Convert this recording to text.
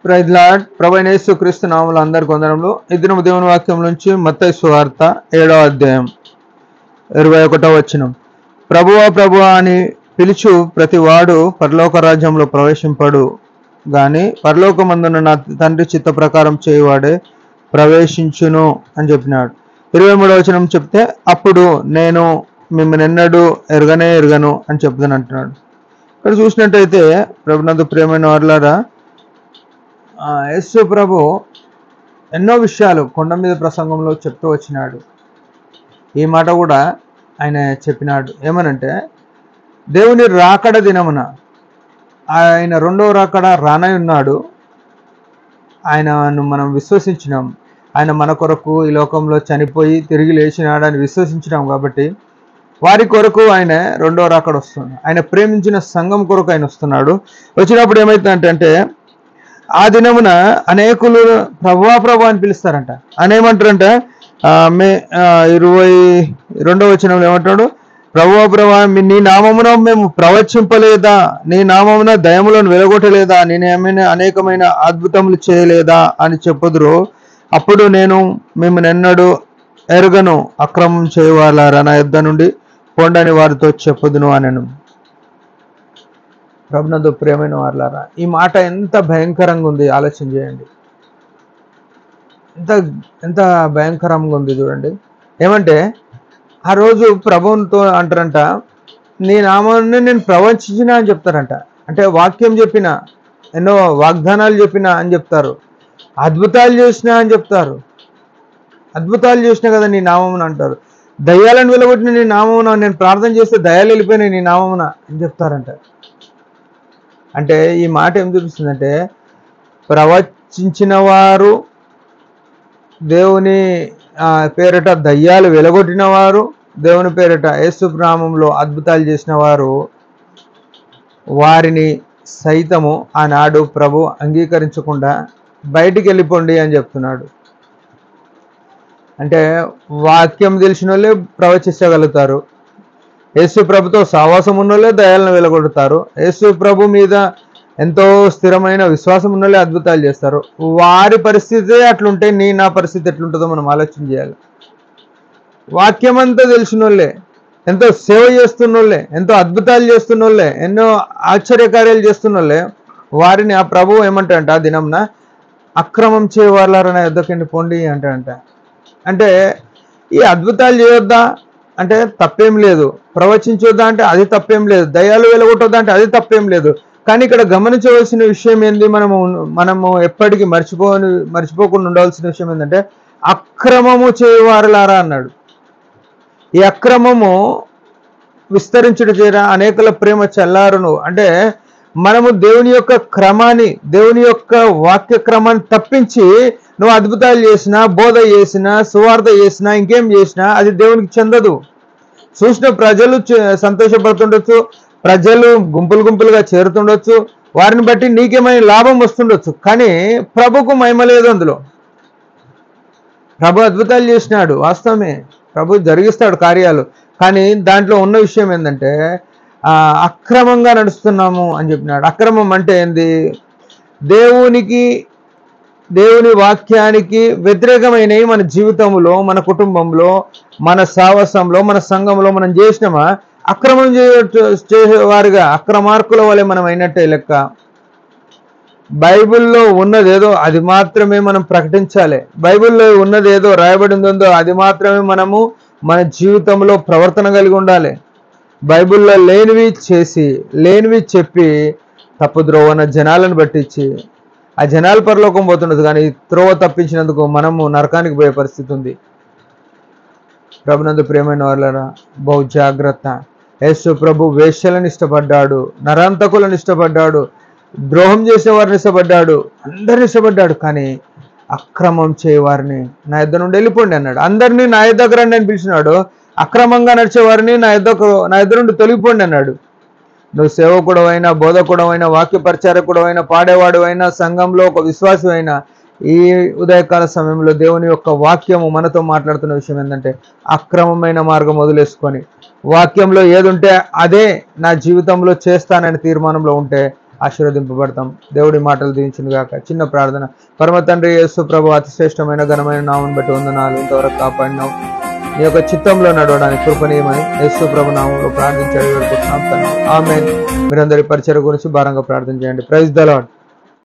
Praise lord. ప్రభువైన యేసుక్రీస్తు నామములో అందరికీ వందనములు. ఈ దినము దేవుని వాక్యం నుంచి మత్తయి సువార్త 7వ అధ్యాయం 21వ వచనం. ప్రభువా ప్రభువా అని పిలుచు ప్రతి వాడు పరలోక రాజ్యంలో ప్రవేశింపడు గాని పరలోకమందున్న నా తండ్రి చిత్త ప్రకారం చేయువాడే ప్రవేశించును అని చెప్పినాడు. 23వ వచనం చెప్తే, అప్పుడు నేను మిమ్మల్ని ఎన్నడూ ఎరగను అని చెప్తాను అంటున్నాడు. ఇక్కడ చూసినట్టయితే ప్రభునందు ప్రియమైన వారులారా, యేసు ప్రభు ఎన్నో విషయాలు కొండ మీద ప్రసంగంలో చెప్తూ వచ్చినాడు. ఈ మాట కూడా ఆయన చెప్పినాడు. ఏమనంటే, దేవుని రాకడ దినమున ఆయన రెండవ రాకడ రానై ఉన్నాడు. ఆయనను మనం విశ్వసించినాం. ఆయన మన కొరకు ఈ లోకంలో చనిపోయి తిరిగి లేచినాడని విశ్వసించినాం. కాబట్టి వారి కొరకు ఆయన రెండవ రాకడ వస్తుంది. ఆయన ప్రేమించిన సంఘం కొరకు ఆయన వస్తున్నాడు. వచ్చినప్పుడు ఏమవుతుందంటే, ఆ దినమున అనేకులు ప్రభువా ప్రభు అని పిలుస్తారంట. ఆయన ఏమంటారంట, 22వ వచనంలో ఏమంటాడు, ప్రభువా ప్రభువా నీ నామమున మేము ప్రవచింపలేదా, నీ నామమున దయములను వెలగొట్టలేదా, నేనేమైనా అనేకమైన అద్భుతములు చేయలేదా అని చెప్పుదురు. అప్పుడు నేను మిమ్మల్ని ఎన్నడూ ఎరగను, అక్రమం చేయవాలారా నా యొద్ద నుండి పొండని వారితో చెప్పుదును అనెను. ప్రభునందు ప్రియమైన వారులారా, ఈ మాట ఎంత భయంకరంగా ఉంది ఆలోచన చేయండి. ఎంత భయంకరంగా ఉంది చూడండి. ఏమంటే, ఆ రోజు ప్రభువుతో అంటారంట, నీ నామాన్ని నేను ప్రవచించిన అని చెప్తారంట. అంటే వాక్యం చెప్పిన, ఎన్నో వాగ్దానాలు చెప్పిన అని చెప్తారు. అద్భుతాలు చేసిన అని చెప్తారు. అద్భుతాలు చేసిన కదా నీ నామమున అంటారు. దయ్యాలను వెలగొట్టిన నీ నామమున, నేను ప్రార్థన చేస్తే దయ్యాలు వెళ్ళిపోయినాయి నీ నామమున అని చెప్తారంట. అంటే ఈ మాట ఏం చూపిస్తుందంటే, ప్రవచించిన వారు, దేవుని పేరిట దయ్యాలు వెలగొట్టిన వారు, దేవుని పేరిట యేసు నామములో అద్భుతాలు చేసిన వారు, వారిని సైతము ఆనాడు ప్రభు అంగీకరించకుండా బయటికి వెళ్ళిపోండి అని చెప్తున్నాడు. అంటే వాక్యం తెలిసిన వాళ్ళే ప్రవచించగలుగుతారు. యేసు ప్రభుతో సహవాసం ఉన్నోళ్ళే దయాలను వెలగొడతారు. యేసు ప్రభు మీద ఎంతో స్థిరమైన విశ్వాసం ఉన్నోళ్ళే అద్భుతాలు చేస్తారు. వారి పరిస్థితే అట్లుంటే నా పరిస్థితి ఎట్లుంటుందో మనం ఆలోచన చేయాలి. వాక్యం అంతా తెలిసిన వాళ్ళే, ఎంతో సేవ చేస్తున్నోళ్ళే, ఎంతో అద్భుతాలు చేస్తున్నోళ్ళే, ఎన్నో ఆశ్చర్యకార్యాలు చేస్తున్నోళ్ళే, వారిని ఆ ప్రభువు ఏమంటాడంట, ఆ దినంన అక్రమం చేయవాళ్ళారా నా యొద్దకండి పోండి అంటాడంట. అంటే ఈ అద్భుతాలు చేయొద్దా అంటే తప్పేం లేదు, ప్రవచించొద్దా అంటే అది తప్పేం లేదు, దయ్యాలు వెలగొట్టొద్దా అంటే అది తప్పేం లేదు. కానీ ఇక్కడ గమనించవలసిన విషయం ఏంది, మనము ఎప్పటికీ మర్చిపోకుండా ఉండవలసిన విషయం ఏంటంటే, అక్రమము చేయవారులారా అన్నాడు. ఈ అక్రమము విస్తరించుట చేర అనేకల ప్రేమ చల్లారును. అంటే మనము దేవుని యొక్క క్రమాన్ని, దేవుని యొక్క వాక్య క్రమాన్ని తప్పించి నువ్వు అద్భుతాలు చేసినా, బోధ చేసినా, సువార్త చేసినా, ఇంకేం చేసినా అది దేవునికి చెందదు. చూసిన ప్రజలు సంతోషపడుతుండొచ్చు, ప్రజలు గుంపులుగా చేరుతుండొచ్చు, వారిని బట్టి నీకేమైనా లాభం వస్తుండొచ్చు, కానీ ప్రభుకు మహిమ లేదు అందులో. ప్రభు అద్భుతాలు చేసినాడు, వాస్తవమే, ప్రభు జరిగిస్తాడు కార్యాలు, కానీ దాంట్లో ఉన్న విషయం ఏంటంటే అక్రమంగా నడుస్తున్నాము అని చెప్పినాడు. అక్రమం అంటే ఏంది? దేవుని వాక్యానికి వ్యతిరేకమైనవి మన జీవితంలో, మన కుటుంబంలో, మన సావాసంలో, మన సంఘంలో మనం చేసినామా, అక్రమం చేసేవారుగా అక్రమార్కుల వలె మనం అయినట్టే లెక్క. బైబిల్లో ఉన్నదేదో అది మాత్రమే మనం ప్రకటించాలి. బైబిల్లో ఉన్నదేదో రాయబడి ఉందో అది మాత్రమే మనము మన జీవితంలో ప్రవర్తన కలిగి ఉండాలి. బైబిల్లో లేనివి చేసి, లేనివి చెప్పి, తప్పు ద్రోవన జనాలను పట్టించి ఆ జనాలు పరలోకం పోతుండదు, కానీ త్రోవ తప్పించినందుకు మనము నరకానికి పోయే పరిస్థితి ఉంది. ప్రభునందు ప్రియమైన వాళ్ళరా, బహు జాగ్రత్త. యేసు ప్రభు వేశ్యలను ఇష్టపడ్డాడు, నరాంతకులను ఇష్టపడ్డాడు, ద్రోహం చేసే వారిని ఇష్టపడ్డాడు, అందరిని ఇష్టపడ్డాడు. కానీ అక్రమం చేయవారిని నా యొద్ద నుండి వెళ్ళిపోండి అన్నాడు. అందరినీ నా యొద్దకు రండి అని పిలిచినాడు. అక్రమంగా నడిచేవారిని నా యొద్ద నుండి తొలగిపోండి అన్నాడు. నువ్వు సేవకుడు అయినా, బోధకుడు అయినా, వాక్య పరిచారకుడు అయినా, పాడేవాడు అయినా, సంఘంలో ఒక విశ్వాసం అయినా, ఈ ఉదయకాల సమయంలో దేవుని యొక్క వాక్యము మనతో మాట్లాడుతున్న విషయం ఏంటంటే, అక్రమమైన మార్గం వదిలేసుకొని వాక్యంలో ఏది ఉంటే అదే నా జీవితంలో చేస్తానని తీర్మానంలో ఉంటే ఆశీర్వదింపబడతాం. దేవుడి మాటలు దీవించును గాక. చిన్న ప్రార్థన. పరమ తండ్రి యేసు ప్రభు అతి శ్రేష్టమైన ఘనమైన నామం బట్టి వందనాలు. ఇంతవరకు కాపాడినావు. నీ యొక్క చిత్తంలో నడవడానికి కృపణీయమని యేసు ప్రభు నామంలో ప్రార్థించాడు. ఆమేన్. మీరందరి పరిచయం గురించి భారంగా ప్రార్థన చేయండి. Praise the lord.